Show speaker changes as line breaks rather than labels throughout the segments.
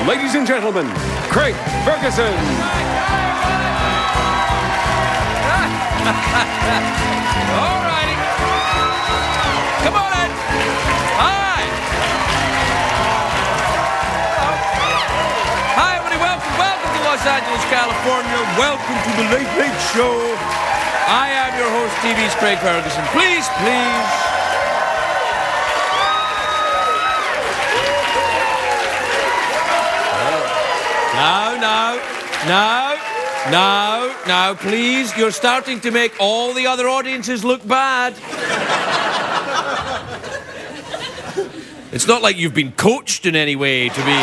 Ladies and gentlemen, Craig Ferguson.
All righty. Come on in. Hi. Hi, everybody. Welcome to Los Angeles, California. Welcome to the Late Late Show. I am your host, TV's Craig Ferguson. Please. No, please. You're starting to make all the other audiences look bad. It's not like you've been coached in any way to be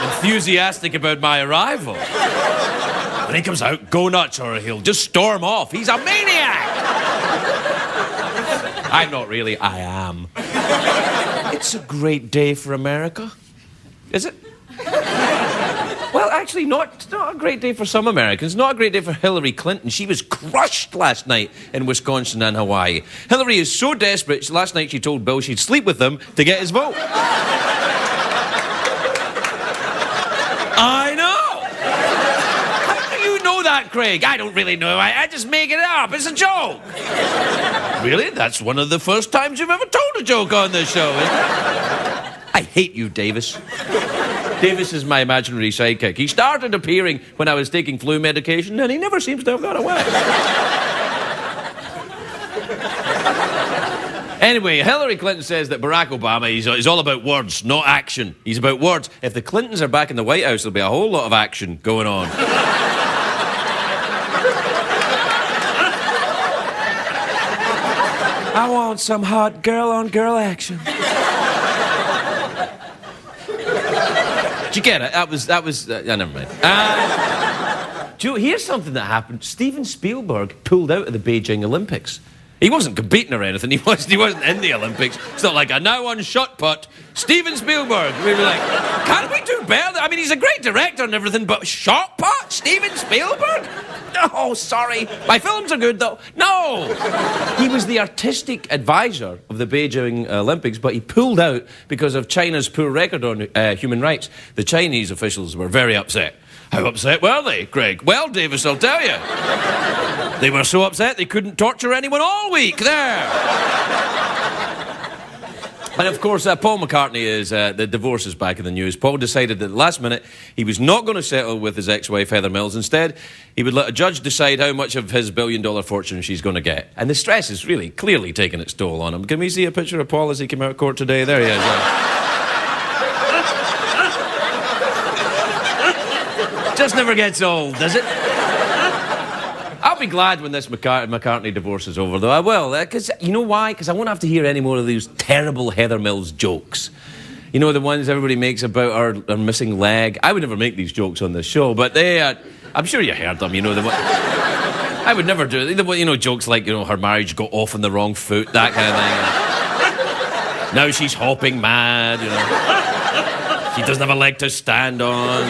enthusiastic about my arrival. When he comes out, go nuts or he'll just storm off. He's a maniac! I'm not really, I am. It's a great day for America. Is it? Well, actually, not a great day for some Americans. Not a great day for Hillary Clinton. She was crushed last night in Wisconsin and Hawaii. Hillary is so desperate, last night she told Bill she'd sleep with him to get his vote. I know! How do you know that, Craig? I don't really know. I just make it up. It's a joke. Really? That's one of the first times you've ever told a joke on this show, isn't it? I hate you, Davis. Davis is my imaginary sidekick. He started appearing when I was taking flu medication, and he never seems to have got away. Anyway, Hillary Clinton says that Barack Obama is all about words, not action. He's about words. If the Clintons are back in the White House, there'll be a whole lot of action going on. I want some hot girl-on-girl action. Did you get it? That was. Never mind. Joe, here's something that happened. Steven Spielberg pulled out of the Beijing Olympics. He wasn't competing or anything. He wasn't in the Olympics. It's not like a now on shot put. Steven Spielberg. We were like, can't we do better? I mean, he's a great director and everything, but shot put? Steven Spielberg? Oh, sorry. My films are good, though. No! He was the artistic advisor of the Beijing Olympics, but he pulled out because of China's poor record on human rights. The Chinese officials were very upset. How upset were they, Craig? Well, Davis, I'll tell you. They were so upset they couldn't torture anyone all week. There! And of course, Paul McCartney is, the divorce is back in the news. Paul decided at the last minute he was not going to settle with his ex-wife, Heather Mills. Instead, he would let a judge decide how much of his billion-dollar fortune she's going to get. And the stress is really clearly taking its toll on him. Can we see a picture of Paul as he came out of court today? There he is. Just never gets old, does it? I'll be glad when this McCartney divorce is over, though. I will. Because you know why? Because I won't have to hear any more of these terrible Heather Mills jokes. You know, the ones everybody makes about our missing leg. I would never make these jokes on this show, but they... I'm sure you heard them, you know. I would never do it. You know, jokes like, you know, her marriage got off on the wrong foot, that kind of thing. Now she's hopping mad, you know. She doesn't have a leg to stand on.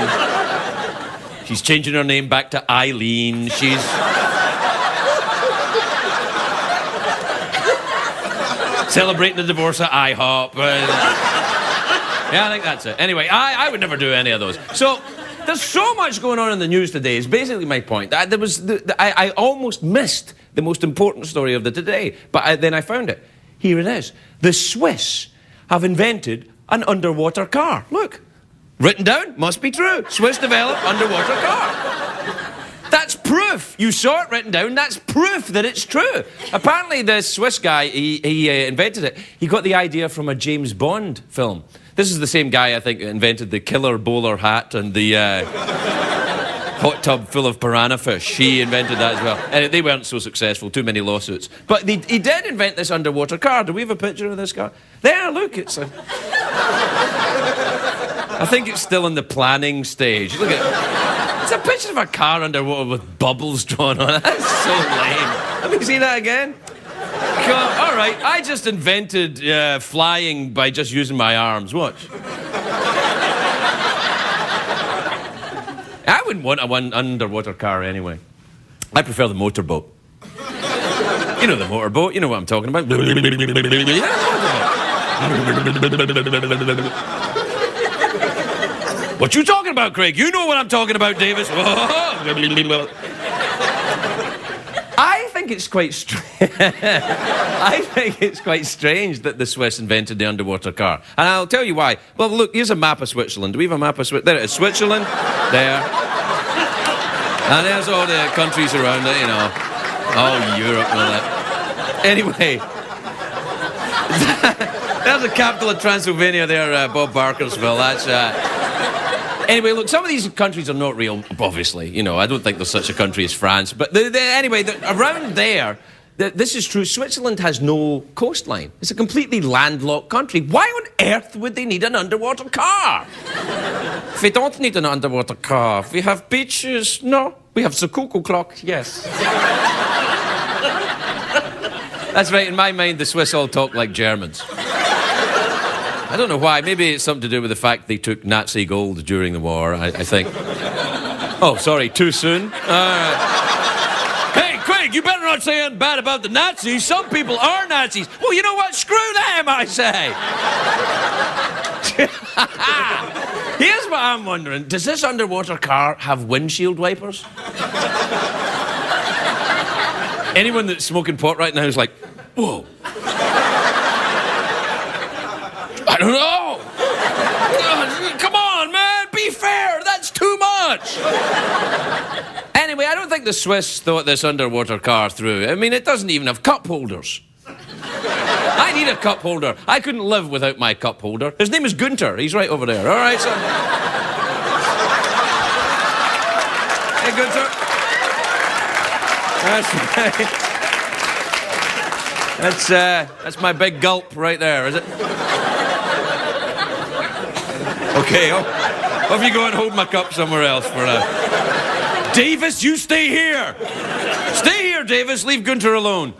She's changing her name back to Eileen. She's... celebrating the divorce at IHOP. Yeah, I think that's it. Anyway, I would never do any of those. So, there's so much going on in the news today, is basically my point. I almost missed the most important story of the today, but then I found it. Here it is. The Swiss have invented an underwater car. Look. Written down, must be true. Swiss developed underwater car. That's proof. You saw it written down. That's proof that it's true. Apparently, the Swiss guy, he invented it. He got the idea from a James Bond film. This is the same guy, I think, that invented the killer bowler hat and the hot tub full of piranha fish. He invented that as well. And they weren't so successful. Too many lawsuits. But he did invent this underwater car. Do we have a picture of this car? There, look. It's a... I think it's still in the planning stage. Look at it. It's a picture of a car underwater with bubbles drawn on it. That's so lame. Let me see that again. All right, I just invented flying by just using my arms. Watch. I wouldn't want one underwater car anyway. I prefer the motorboat. You know the motorboat. You know what I'm talking about. What you talking about, Craig? You know what I'm talking about, Davis. I think it's quite I think it's quite strange that the Swiss invented the underwater car. And I'll tell you why. Well, look, here's a map of Switzerland. Do we have a map of Switzerland? There it is, Switzerland. There. And there's all the countries around it, you know. Oh, Europe and all that. Anyway. There's the capital of Transylvania there, Bob Barkersville. That's... Anyway, look, some of these countries are not real, obviously. You know, I don't think there's such a country as France. But anyway, around there, this is true. Switzerland has no coastline. It's a completely landlocked country. Why on earth would they need an underwater car? We don't need an underwater car. We have beaches. No. We have the cuckoo clock. Yes. That's right. In my mind, the Swiss all talk like Germans. I don't know why. Maybe it's something to do with the fact they took Nazi gold during the war, I think. Oh, sorry, too soon? Hey, Craig, you better not say anything bad about the Nazis. Some people are Nazis. Well, you know what? Screw them, I say. Here's what I'm wondering. Does this underwater car have windshield wipers? Anyone that's smoking pot right now is like, whoa. I don't know. Come on, man. Be fair. That's too much. Anyway, I don't think the Swiss thought this underwater car through. I mean, it doesn't even have cup holders. I need a cup holder. I couldn't live without my cup holder. His name is Gunter. He's right over there. All right, so... Hey, Gunter. That's right. That's my big gulp right there, is it? Okay, off you go and hold my cup somewhere else for now. Davis, you stay here. Stay here, Davis. Leave Gunter alone.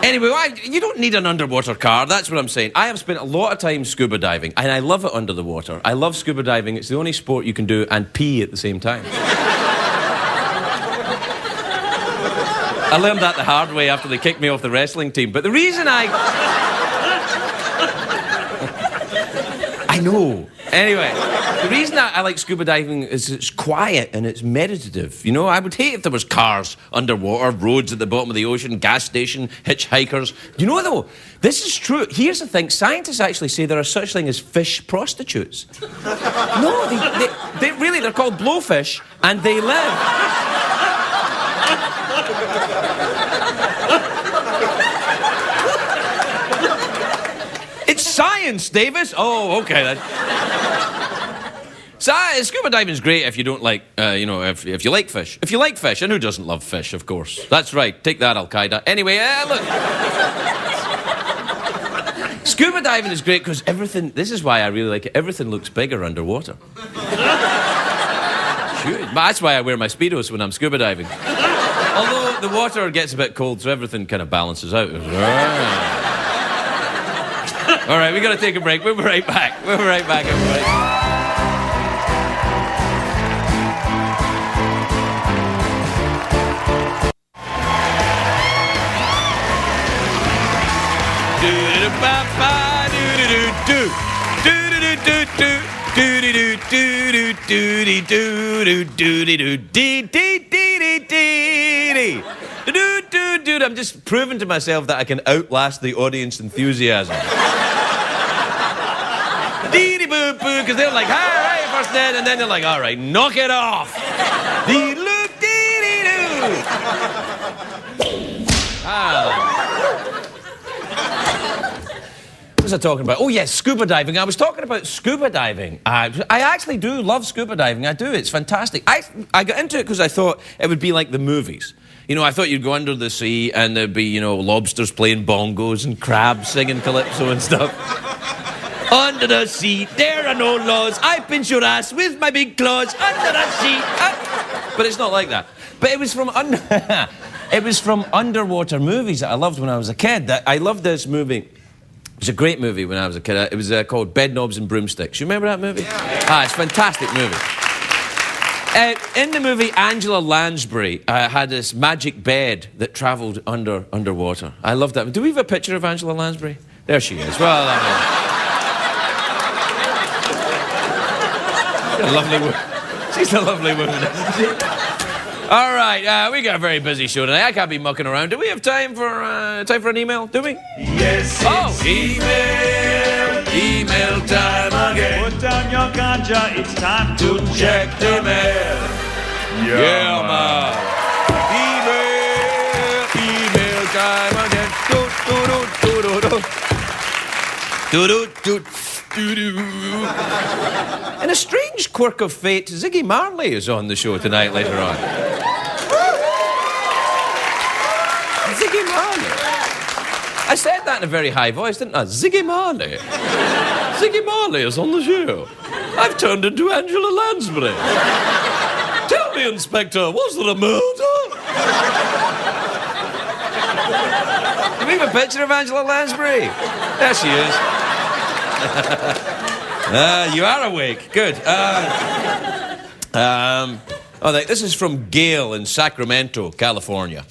Anyway, you don't need an underwater car. That's what I'm saying. I have spent a lot of time scuba diving, and I love it under the water. I love scuba diving. It's the only sport you can do and pee at the same time. I learned that the hard way after they kicked me off the wrestling team. But the reason I know. Anyway, the reason I like scuba diving is it's quiet and it's meditative. You know, I would hate if there was cars underwater, roads at the bottom of the ocean, gas station, hitchhikers. You know, though, this is true. Here's the thing. Scientists actually say there are such thing as fish prostitutes. No, they really, they're called blowfish, and they live... It's science, Davis. Oh, okay. Scuba diving's great if you don't like, if you like fish. If you like fish, and who doesn't love fish, of course? That's right. Take that, Al-Qaeda. Anyway, look. Scuba diving is great because everything... This is why I really like it. Everything looks bigger underwater. Sure. But that's why I wear my Speedos when I'm scuba diving. Although the water gets a bit cold, so everything kind of balances out. All right, we got to take a break. We'll be right back. We'll be right back, everybody. I'm just proving to myself that I can outlast the audience enthusiasm. Dee-dee-boo-boo, because they're like, hi, first Ned, and then they're like, all right, knock it off. Dee-loop, dee-dee-doo. What was I talking about? Oh, yes, scuba diving. I was talking about scuba diving. I actually do love scuba diving. I do. It's fantastic. I got into it because I thought it would be like the movies. You know, I thought you'd go under the sea and there'd be, you know, lobsters playing bongos and crabs singing calypso and stuff. Under the sea, there are no laws. I pinch your ass with my big claws. Under the sea. But it's not like that. But it was from underwater movies that I loved when I was a kid. I loved this movie. It was a great movie when I was a kid. It was called Bedknobs and Broomsticks. You remember that movie? Yeah. It's a fantastic movie. In the movie, Angela Lansbury had this magic bed that travelled underwater. I love that. Do we have a picture of Angela Lansbury? There she is. Well, a lovely woman. She's a lovely woman, isn't she? All right, we got a very busy show tonight. I can't be mucking around. Do we have time for an email? Do we?
Yes, it's email time again. Put down your ganja, it's time to check the mail.
Yeah, man. Email time again. And a strange quirk of fate, Ziggy Marley is on the show tonight later on. Ziggy Marley. I said that in a very high voice, didn't I? Ziggy Marley. Ziggy Marley is on the show. I've turned into Angela Lansbury. Tell me, Inspector, was there a murder? Do we have a picture of Angela Lansbury? There she is. You are awake. Good. This is from Gail in Sacramento, California.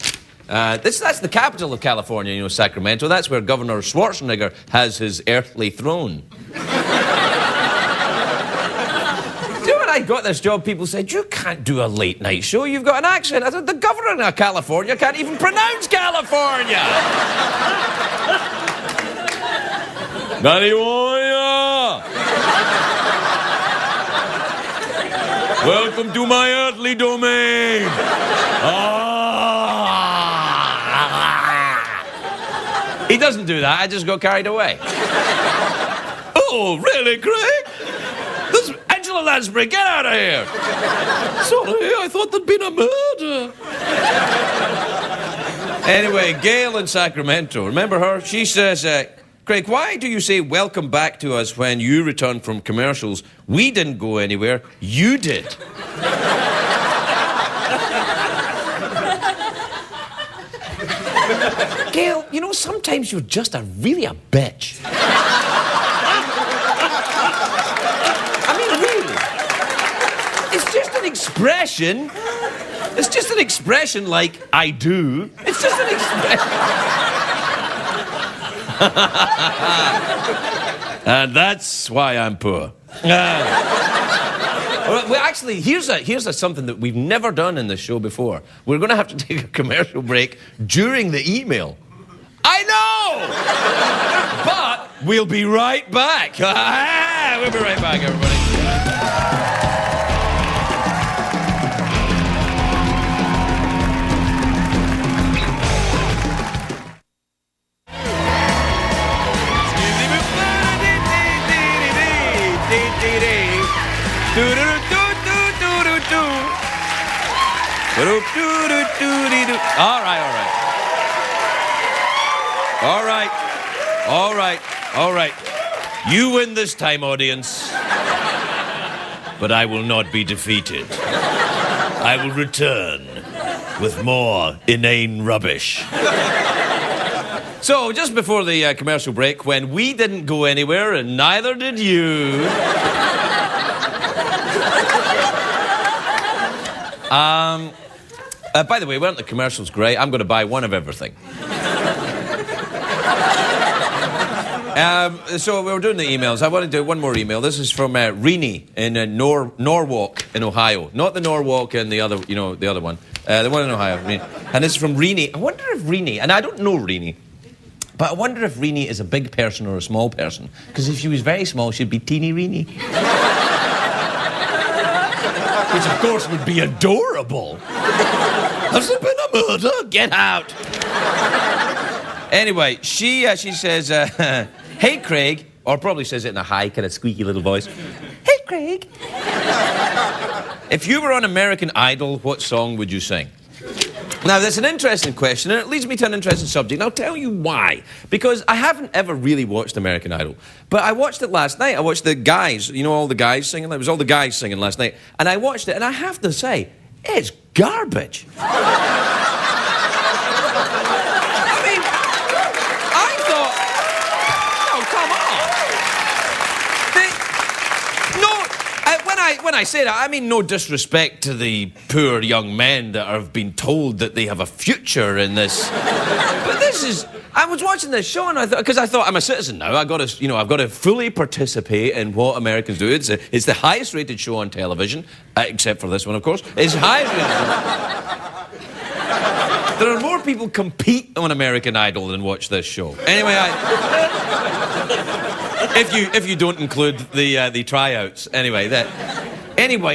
That's the capital of California, you know, Sacramento. That's where Governor Schwarzenegger has his earthly throne. Do you know when I got this job, people said, you can't do a late night show, you've got an accent. I said, the governor of California can't even pronounce California. California! Welcome to my earthly domain. He doesn't do that. I just got carried away. Oh, really, Craig? This is Angela Lansbury, get out of here. Sorry, I thought there'd been a murder. Anyway, Gail in Sacramento, remember her? She says, Craig, why do you say welcome back to us when you return from commercials? We didn't go anywhere, you did. Gail, you know, sometimes you're just really a bitch. I mean, really. It's just an expression. It's just an expression like, I do. It's just an expression. And that's why I'm poor. Well, actually, here's something that we've never done in this show before. We're going to have to take a commercial break during the email. I know! But we'll be right back. We'll be right back, everybody. All right. You win this time, audience. But I will not be defeated. I will return with more inane rubbish. So, just before the commercial break, when we didn't go anywhere and neither did you... by the way, weren't the commercials great? I'm going to buy one of everything. So we were doing the emails. I want to do one more email. This is from Renee in Norwalk in Ohio. Not the Norwalk and the other, you know, the other one. The one in Ohio. And this is from Renee. I wonder if Renee, and I don't know Renee, but I wonder if Renee is a big person or a small person. Because if she was very small, she'd be teeny Renee. Which, of course, would be adorable. Has there been a murder? Get out. Anyway, she says, hey, Craig, or probably says it in a high, kind of squeaky little voice. Hey, Craig. If you were on American Idol, what song would you sing? Now, that's an interesting question, and it leads me to an interesting subject, and I'll tell you why. Because I haven't ever really watched American Idol, but I watched it last night. I watched the guys, you know, all the guys singing. It was all the guys singing last night, and I watched it, and I have to say, it's garbage. when I say that, I mean no disrespect to the poor young men that have been told that they have a future in this. But this is... I was watching this show and I thought, because I thought I'm a citizen now, I've got to fully participate in what Americans do. It's the highest rated show on television, except for this one, of course. It's highest rated. There are more people compete on American Idol than watch this show. Anyway, if you don't include the tryouts. Anyway,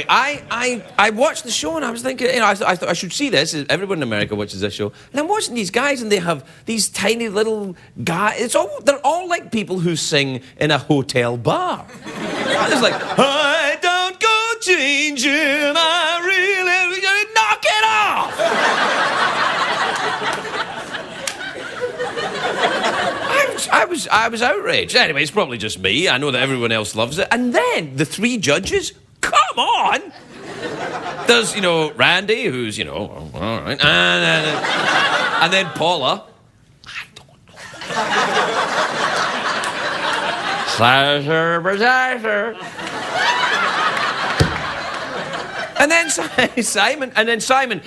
I watched the show and I was thinking, I thought I should see this. Everyone in America watches this show. And I'm watching these guys and they have these tiny little guys. They're all like people who sing in a hotel bar. It's like, I don't go changing, I really knock it off. I was outraged. Anyway, it's probably just me. I know that everyone else loves it. And then the three judges, come on! There's, Randy, who's, all right. And then Paula. I don't know. Slasher. And then Simon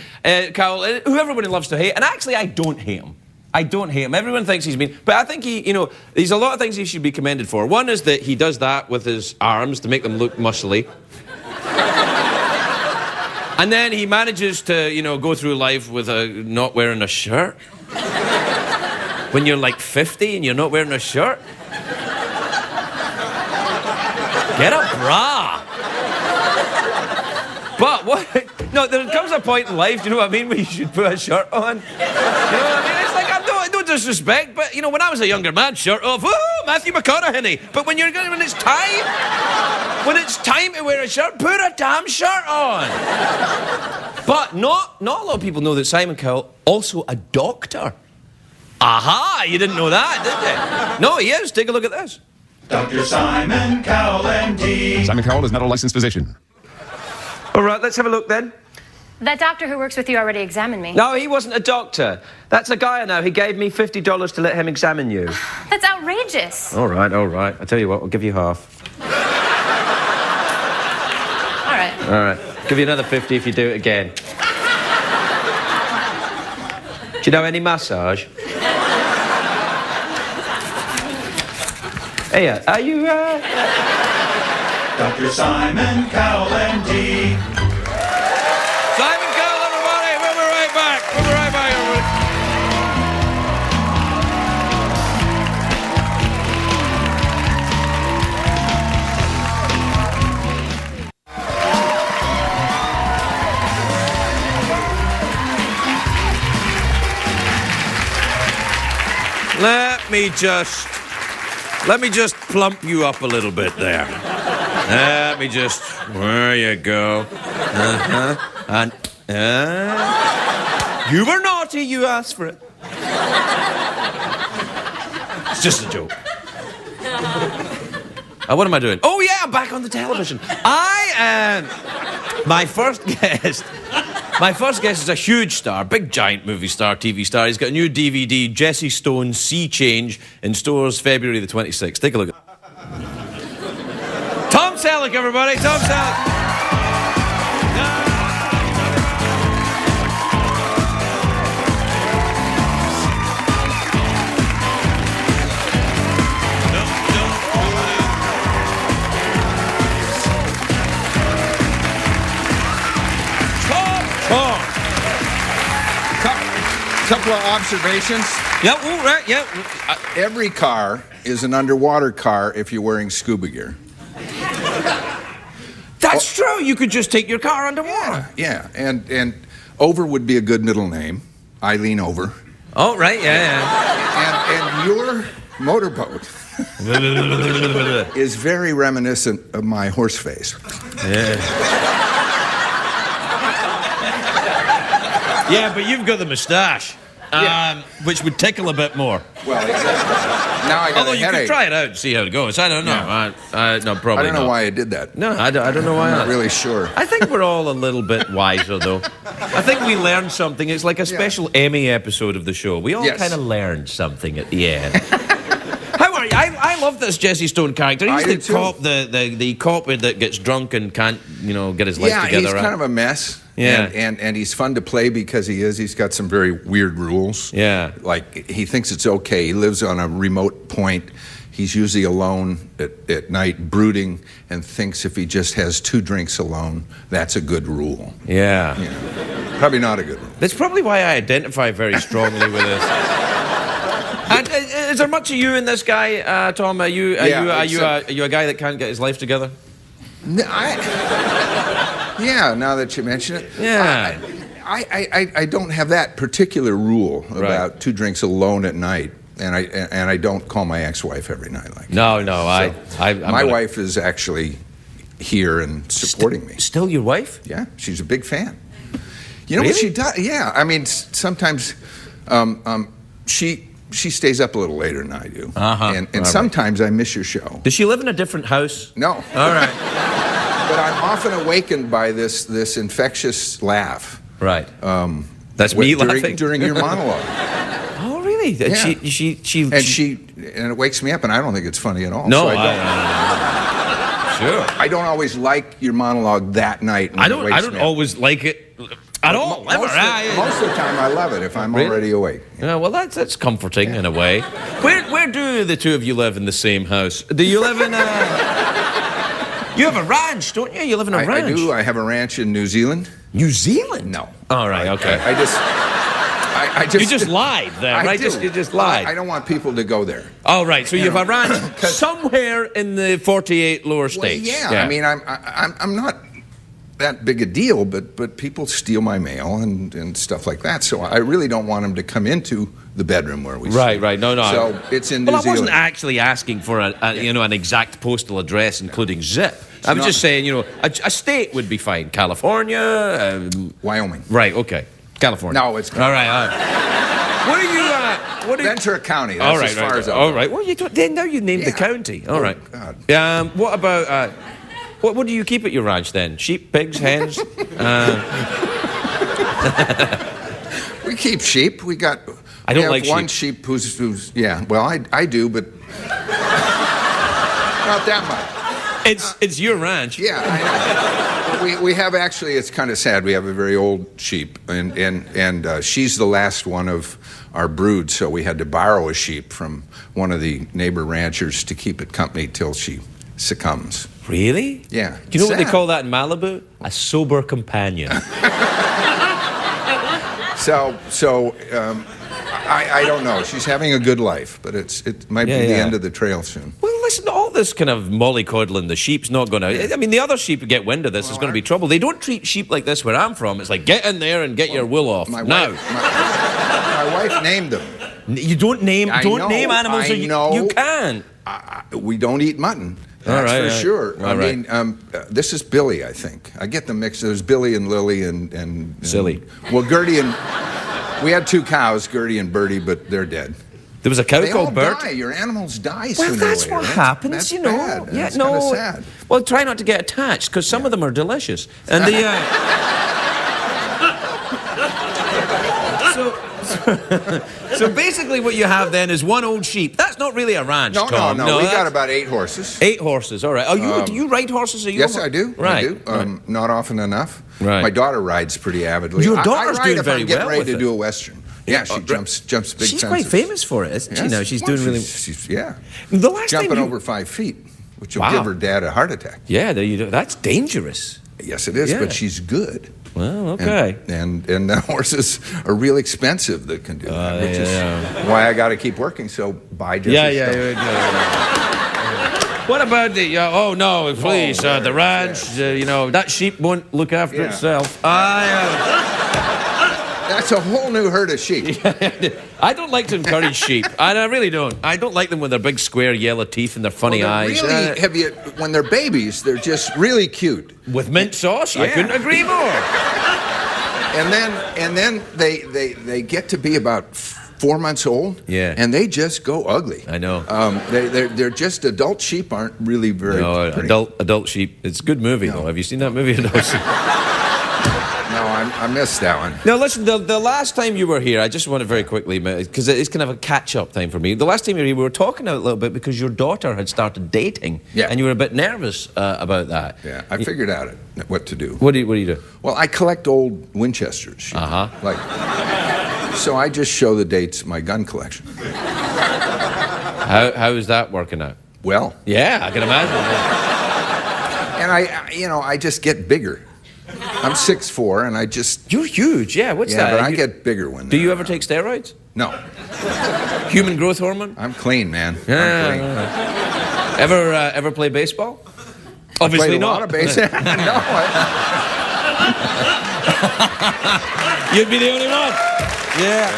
Cowell, who everybody loves to hate. And actually, I don't hate him. Everyone thinks he's mean. But I think there's a lot of things he should be commended for. One is that he does that with his arms to make them look muscly. And then he manages to, go through life with not wearing a shirt. When you're like 50 and you're not wearing a shirt. Get a bra. But what? No, there comes a point in life, do you know what I mean, where you should put a shirt on. You know what I mean? It's like, no disrespect, but, when I was a younger man, shirt off, oh, Matthew McConaughey. But when it's time to wear a shirt, put a damn shirt on. But not a lot of people know that Simon Cowell also a doctor. Aha, you didn't know that, did you? No, he is. Take a look at this.
Dr. Simon Cowell, MD.
Simon Cowell is not a licensed physician.
All right, let's have a look then.
That doctor who works with you already examined me.
No, he wasn't a doctor. That's a guy I know. He gave me $50 to let him examine you.
That's outrageous.
All right. I tell you what, I'll give you half.
All right.
Give you another 50 if you do it again. Do you know any massage? Hey, are you,
Dr. Simon Cowell, MD.
Simon Cowell, everybody! We'll be right back, everybody. Let me just plump you up a little bit there. There you go. And, you were naughty, you asked for it. It's just a joke. What am I doing? Oh, yeah, I'm back on the television. My first guest is a huge star, big giant movie star, TV star. He's got a new DVD, Jesse Stone's Sea Change, in stores February the 26th. Take a look at it. Tom Selleck, everybody. Tom Selleck.
Couple of observations.
Yeah, all right, yeah.
Every car is an underwater car if you're wearing scuba gear.
That's true. You could just take your car underwater.
Yeah, and Over would be a good middle name. Eileen Over.
Oh, right, yeah.
And your motorboat is very reminiscent of my horse face.
Yeah. Yeah, but you've got the moustache, which would tickle a bit more.
Well, exactly. Now I got
Although
a
you
headache.
could try it out and see how it goes. I don't know.
Yeah.
No, probably
I don't know
not.
why I did that.
No, I don't know why.
I'm not really sure.
I think we're all a little bit wiser, though. I think we learned something. It's like a special Emmy episode of the show. We all kind of learned something at the end. How are you? I I love this Jesse Stone character. He's
I do
the
too.
cop, the cop that gets drunk and can't, get his life
Yeah,
together.
he's kind of a mess.
Yeah.
And he's fun to play because he is. He's got some very weird rules.
Yeah.
Like, he thinks it's okay. He lives on a remote point. He's usually alone at night, brooding, and thinks if he just has 2 drinks alone, that's a good rule.
Yeah.
Probably not a good rule.
That's probably why I identify very strongly with this. And, is there much of you in this guy, Tom? Are you a guy that can't get his life together?
Yeah, now that you mention it.
Yeah.
I don't have that particular rule about 2 drinks alone at night, and I don't call my ex-wife every night like
No,
that.
I'm
my wife is actually here and supporting me.
Still your wife?
Yeah, she's a big fan. You know
Really?
what she does? Yeah, I mean, sometimes she stays up a little later than I do, and sometimes I miss your show.
Does she live in a different house?
No.
All right.
But I'm often awakened by this infectious laugh.
Right. That's me laughing
during your monologue.
Oh, really?
Yeah.
And
it wakes me up, and I don't think it's funny at all.
No,
so
sure.
I don't always like your monologue that night.
I don't always like it at all.
Most of the time, I love it if I'm already awake.
Yeah, well, that's comforting in a way. Where do the two of you live in the same house? Do you live in You have a ranch, don't you? You live in a ranch.
I do. I have a ranch in New Zealand.
New Zealand?
No.
All right, okay.
I just
you just lied there, right? You just lied.
I don't want people to go there.
Oh, right. So you have a ranch somewhere in the 48 lower states.
Well, yeah. I mean, I'm not that big a deal, but people steal my mail and stuff like that. So I really don't want them to come into the bedroom where we sleep.
Right. No.
So it's in New Zealand.
Well, I wasn't actually asking for an exact postal address, including zip. I was just saying, a state would be fine. California,
Wyoming.
Right. Okay. California.
No, it's
all right. What are you?
Ventura County. That's as far as
all right. Well, now you named the county. All right.
God.
What about? What do you keep at your ranch then? Sheep, pigs, hens?
We keep sheep. We have one sheep who's yeah. Well, I do, but not that much.
It's your ranch.
Yeah, I know. We have actually. It's kind of sad. We have a very old sheep, and she's the last one of our brood. So we had to borrow a sheep from one of the neighbor ranchers to keep it company till she succumbs.
Really?
Yeah.
Do you know what they call that in Malibu? A sober companion.
I don't know. She's having a good life, but it might be the end of the trail soon.
Well, listen, all this kind of mollycoddling, the sheep's not going to... I mean, the other sheep get wind of this, is going to be trouble. They don't treat sheep like this where I'm from. It's like, get in there and get your wool off.
My wife named them.
You don't name animals. You can.
We don't eat mutton. That's for sure. I mean, this is Billy, I think. I get them mixed. There's Billy and Lily and
Silly.
Well, Gertie and... We had 2 cows, Gertie and Bertie, but they're dead.
There was a cow called Bert?
Die. Your animals die sooner or later.
Well, that's what happens,
That's
you know.
bad.
Yeah,
it's kind of sad.
Well, try not to get attached, because some of them are delicious. And So basically what you have then is one old sheep. That's not really a ranch, Tom.
No. We got about 8 horses.
8 horses, all right. Do you ride horses?
Yes, I do.
Right.
I do. Not often enough.
Right.
My daughter rides pretty avidly.
Your daughter's doing very well.
I ride if I'm getting ready
with
to
it.
do a Western. Yeah, she jumps big fences.
She's quite famous for it, isn't she? Now she's doing really...
She's
The last
jumping over 5 feet, which will give her dad a heart attack.
Yeah, there you go. That's dangerous.
Yes, it is, but she's good.
Well, okay.
And the horses are real expensive that can do that, which is why I got to keep working. So buy just
Yeah. What about the? Oh no, please, the ranch. That sheep won't look after itself.
That's a whole new herd of sheep.
I don't like to encourage sheep. I really don't. I don't like them with their big square yellow teeth and their funny eyes.
Really, when they're babies, they're just really cute.
With mint sauce, I couldn't agree more.
And then they get to be about 4 months old.
Yeah.
And they just go ugly.
I know.
They're just adult sheep aren't really very pretty.
adult sheep. It's a good movie though. Have you seen that movie?
No, I missed that one.
Now, listen, the last time you were here, I just want to very quickly, because it's kind of a catch-up time for me. The last time you were here, we were talking a little bit because your daughter had started dating.
Yeah.
And you were a bit nervous about that.
Yeah, I figured out what to do.
What do you do?
Well, I collect old Winchesters. You know, like, so I just show the dates of my gun collection.
How is that working out?
Well.
Yeah, I can imagine.
And I just get bigger. I'm 6'4", and I just...
You're huge, yeah. What's that?
Yeah, but I get bigger when...
Do you ever take steroids?
No.
Human growth hormone?
I'm clean, man.
Yeah.
I'm clean.
Ever play baseball?
Obviously
Obviously not.
A lot of baseball. No.
You'd be the only one. Yeah.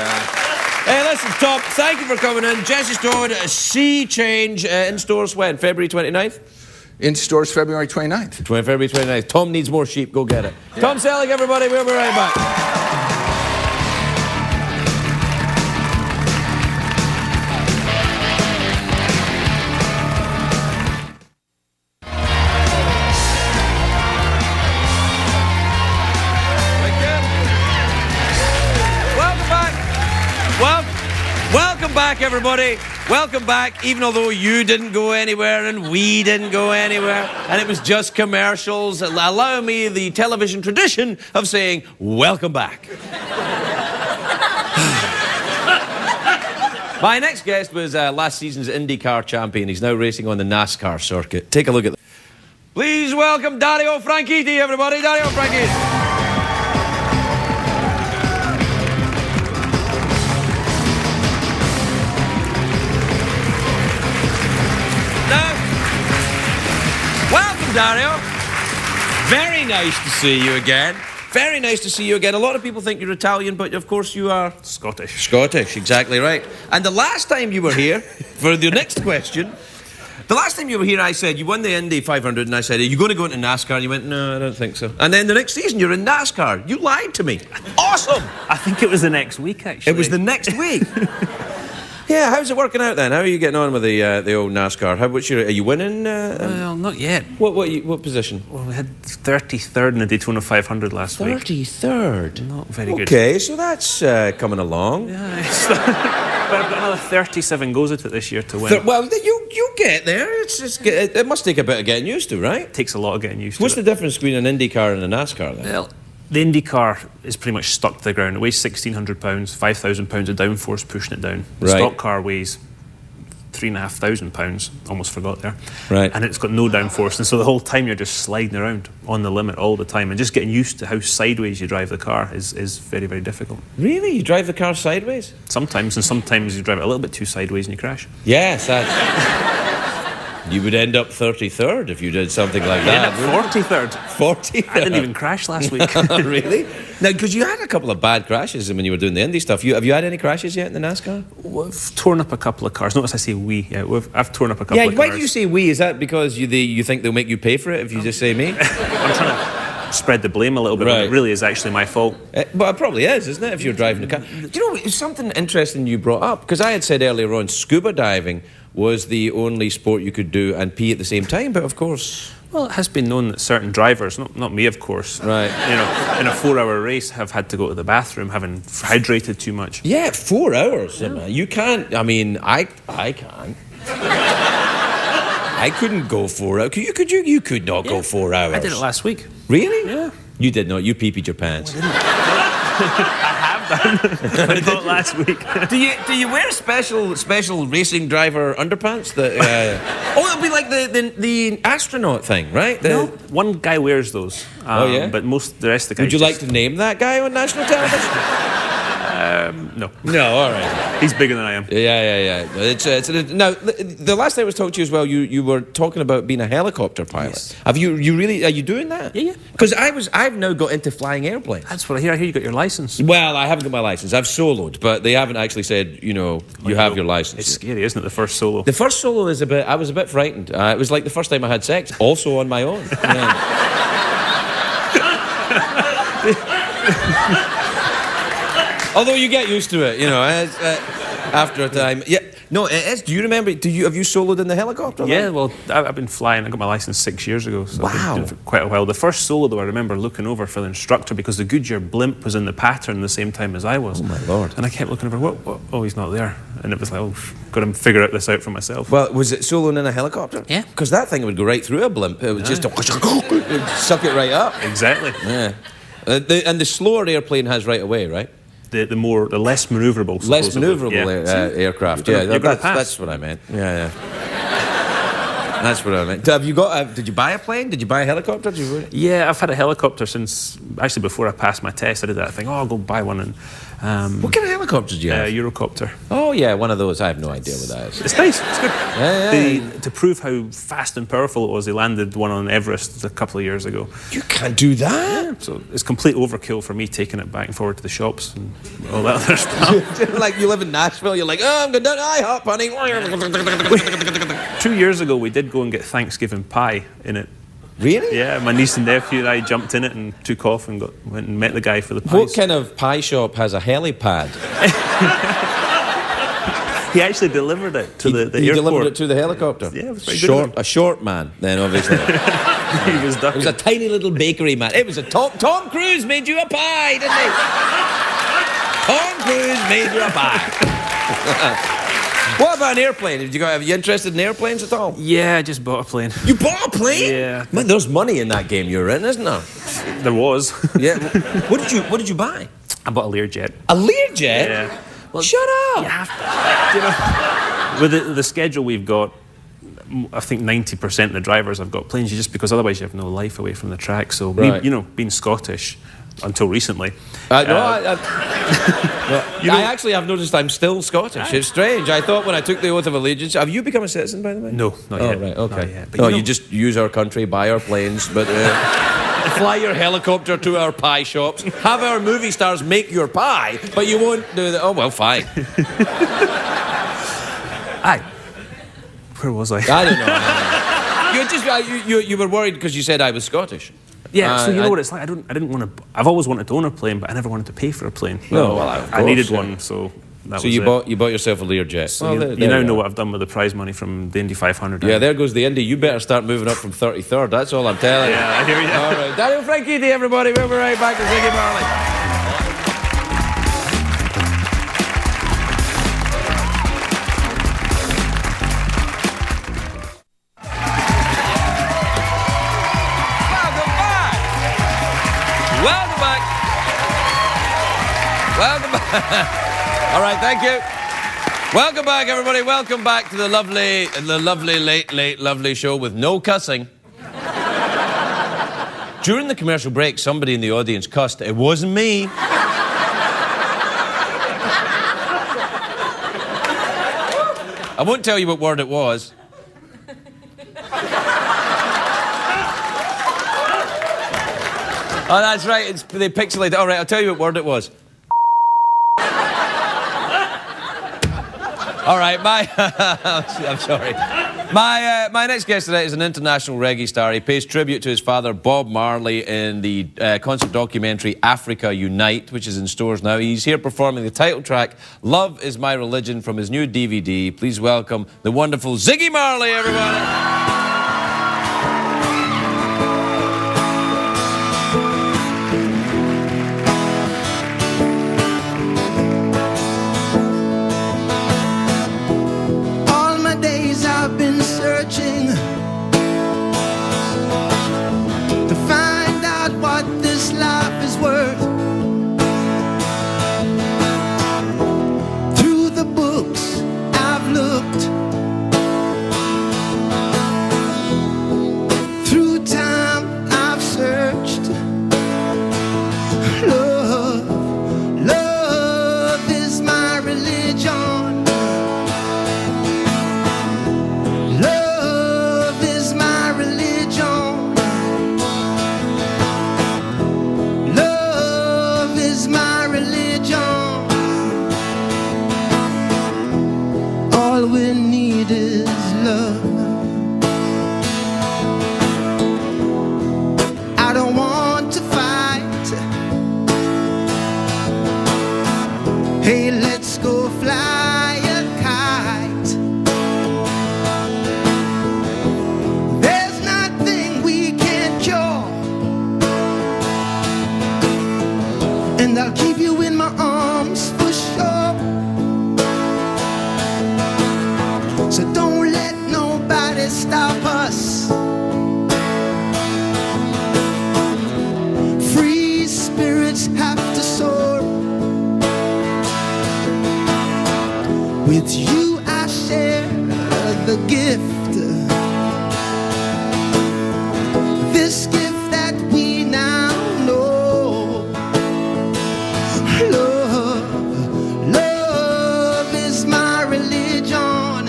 Hey, listen, Tom, thank you for coming in. Jesse Stone, Sea Change, in stores when? February 29th?
In stores February 29th.
February 29th. Tom needs more sheep. Go get it. Yeah. Tom Selleck, everybody. We'll be right back. Welcome back, everybody. Welcome back, even although you didn't go anywhere and we didn't go anywhere, and it was just commercials. Allow me the television tradition of saying, welcome back. My next guest was last season's IndyCar champion. He's now racing on the NASCAR circuit. Take a look at this. Please welcome Dario Franchitti, everybody. Dario Franchitti. Dario, very nice to see you again. Very nice to see you again. A lot of people think you're Italian, but of course you are...
Scottish.
Scottish, exactly right. And the last time you were here, for the next question, the last time you were here I said, you won the Indy 500, and I said, are you going to go into NASCAR? And you went, no, I don't think so. And then the next season you're in NASCAR. You lied to me. Awesome.
I think it was the next week, actually.
It was the next week. Yeah, how's it working out then? How are you getting on with the old NASCAR? Are you winning?
Well, not yet.
What position?
Well, we had 33rd in the Daytona 500 last week.
33rd?
Not very good.
Okay, so that's coming along.
Yeah, but I've got another 37 goes at it this year to win.
Well, you get there. It must take a bit of getting used to, right?
It takes a lot of getting used to.
What's the difference between an IndyCar and a NASCAR then?
Well, the Indy car is pretty much stuck to the ground. It weighs 1,600 pounds, 5,000 pounds of downforce pushing it down. The stock car weighs 3,500 pounds, almost forgot there.
Right.
And it's got no downforce, and so the whole time you're just sliding around on the limit all the time, and just getting used to how sideways you drive the car is very, very difficult.
Really? You drive the car sideways?
Sometimes, and sometimes you drive it a little bit too sideways and you crash.
Yes, that's... You would end up 33rd if you did something like that.
End up 43rd.
43rd?
I didn't even crash last week.
Really? Now, because you had a couple of bad crashes when you were doing the Indy stuff. Have you had any crashes yet in the NASCAR?
We've torn up a couple of cars. Notice I say we. Yeah, I've torn up a couple of cars.
Yeah, why do you say we? Is that because you think they'll make you pay for it if you just say me?
I'm trying to spread the blame a little bit, but it really is actually my fault.
Well, it probably is, isn't it, if you're driving a car? Do you know, it's something interesting you brought up, because I had said earlier on, scuba diving was the only sport you could do and pee at the same time, but of course...
Well, it has been known that certain drivers, not me of course,
right,
you know, in a 4-hour race have had to go to the bathroom having hydrated too much.
Yeah, 4 hours. Yeah. You can't, I mean, I can't. I couldn't go 4 hours. You could not go 4 hours.
I did it last week.
Really?
Yeah.
You did not. You pee-peed your pants.
I have done. But not last week.
Do you wear special racing driver underpants? That it'll be like the astronaut thing, right?
No, one guy wears those. But the rest of the guys.
Would you like to name that guy on national television?
No.
No, all right.
He's bigger than I am.
Yeah. Now, the last time I was talking to you as well, you were talking about being a helicopter pilot. Yes. Are you doing that?
Yeah.
Because I've now got into flying airplanes.
That's what I hear. I hear you got your license.
Well, I haven't got my license. I've soloed, but they haven't actually said, you have your license.
It's scary, isn't it, the first solo?
The first solo is I was a bit frightened. It was like the first time I had sex, also on my own. Although you get used to it, after a time. Yeah. No, it is. Do you remember? Have you soloed in the helicopter?
Yeah,
then?
well, I've been flying. I got my license 6 years ago, so I've been
Wow.
doing it for quite a while. The first solo, though, I remember looking over for the instructor because the Goodyear blimp was in the pattern the same time as I was.
Oh, my Lord.
And I kept looking over, what? Oh, he's not there. And it was like, oh, got to figure this out for myself.
Well, was it soloing in a helicopter?
Yeah.
Because that thing would go right through a blimp. It would just it'd suck it right up.
Exactly.
Yeah. And the slower airplane has right away, right?
The less manoeuvrable.
Less
supposedly.
maneuverable aircraft.
You're gonna pass.
That's what I meant. Yeah. That's what I meant. Have you got? Did you buy a plane? Did you buy a helicopter?
Yeah, I've had a helicopter since actually before I passed my test. I did that thing. Oh, I'll go buy one. And
what kind of helicopters do you have?
Eurocopter.
Oh yeah, one of those. I have no idea what that is.
It's nice. It's good.
Yeah.
To prove how fast and powerful it was, they landed one on Everest a couple of years ago.
You can't do that.
So it's complete overkill for me taking it back and forward to the shops and all that other stuff.
Like you live in Nashville, you're like, oh, I'm going down IHOP, honey.
2 years ago, we did go and get Thanksgiving pie in it.
Really?
Yeah, my niece and nephew and I jumped in it and took off and went and met the guy for the pies.
What kind of pie shop has a helipad?
He actually delivered it to the
He
airport.
delivered it to the helicopter?
Yeah, it was very good.
A short man, then, obviously.
He was
It
ducking.
was a tiny little bakery man. It was a Tom Cruise made you a pie, didn't he? Tom Cruise made you a pie. What about an airplane? Are you interested in airplanes at all?
Yeah, I just bought a plane.
You bought a plane?
Yeah.
Man, there's money in that game you're in, isn't there?
There was.
Yeah. What did you buy?
I bought a Learjet.
A Learjet?
Yeah. Well,
Shut up.
you have to, with the schedule we've got, I think 90% of the drivers have got planes, just because otherwise you have no life away from the track. So,
Right.
being Scottish until recently.
I actually have noticed I'm still Scottish. It's strange. I thought when I took the oath of allegiance... Have you become a citizen, by the way?
No, not
Oh,
yet.
right, okay.
Not yet. But
No,
you know-
you just use our country, buy our planes, but fly your helicopter to our pie shops, have our movie stars make your pie, but you won't do that. Oh, well, fine.
Aye. Where was I?
I don't know. You were worried because you said I was Scottish.
Yeah, so you know
I-
what it's like. I didn't want to. I've always wanted to own a plane, but I never wanted to pay for a plane.
No, well, of
I needed
course, yeah.
one, so that
So
was
you
it.
bought yourself a Learjet.
So you now know what I've done with the prize money from the Indy 500.
Yeah, there goes the Indy. You better start moving up from 33rd. That's all I'm telling you.
Yeah, I hear you.
All right. Dario Franchitti, everybody. We'll be right back to Ziggy Marley. Welcome back. Welcome back. All right, thank you. Welcome back, everybody. Welcome back to the lovely, late, lovely show with no cussing. During the commercial break, somebody in the audience cussed. It wasn't me. I won't tell you what word it was. Oh, that's right. They pixelated. All right, I'll tell you what word it was. All right, I'm sorry. My next guest today is an international reggae star. He pays tribute to his father, Bob Marley, in the concert documentary Africa Unite, which is in stores now. He's here performing the title track, Love Is My Religion, from his new DVD. Please welcome the wonderful Ziggy Marley, everybody.
To find out what this life is worth. Through the books I've looked, stop us. Free spirits have to soar. With you I share the gift. This gift that we now know. Love is my religion.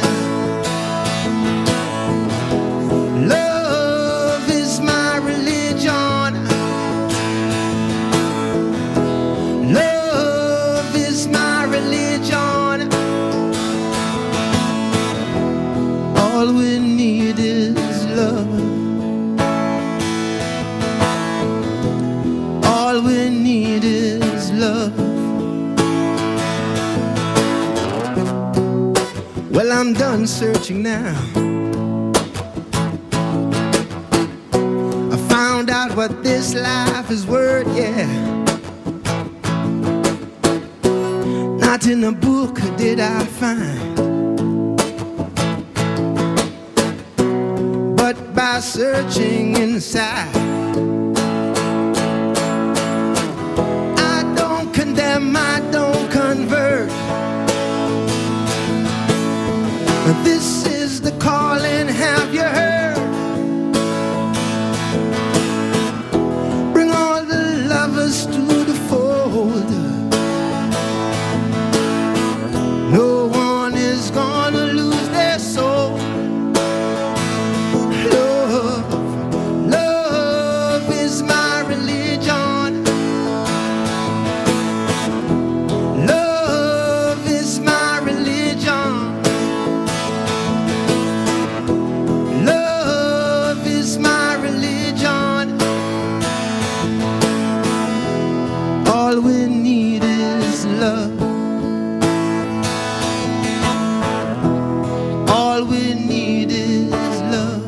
Love is my religion. Love is my religion. All we need is love. All we need is love. Well, I'm done searching now. I found out what this life is worth, yeah. Not in a book did I find, but by searching inside. I don't condemn, I don't convert. This is the calling, have you heard? Bring all the lovers to the fold. No one is gonna lose their soul. Love is my religion. Love is my religion. Love is my religion. All we need is love. All we need is love.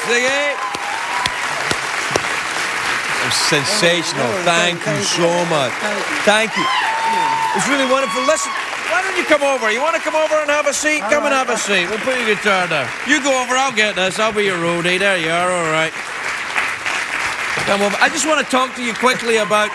Ziggy! Sensational. Thank you so much. Thank you. It's really wonderful. Listen, why don't you come over? You want to come over and have a seat? Come and have a seat. We'll put your guitar down. You go over, I'll get this. I'll be your roadie. There you are, all right. Come over. I just want to talk to you quickly about...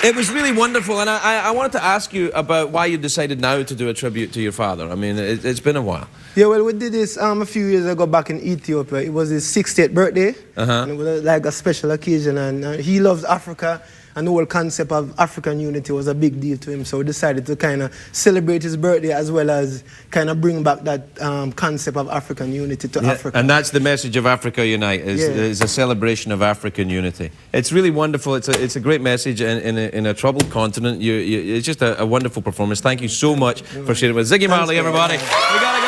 It was really wonderful, and I wanted to ask you about why you decided now to do a tribute to your father. I mean, it's been a while.
Yeah, well, we did this a few years ago back in Ethiopia. It was his 60th birthday, and it was like a special occasion, and he loves Africa, and the whole concept of African unity was a big deal to him, so we decided to kind of celebrate his birthday as well as kind of bring back that concept of African unity to Africa.
And that's the message of Africa Unite, is a celebration of African unity. It's really wonderful. It's a great message in a troubled continent. It's just a wonderful performance. Thank you so much for sharing it with Ziggy Marley, everybody. We gotta go.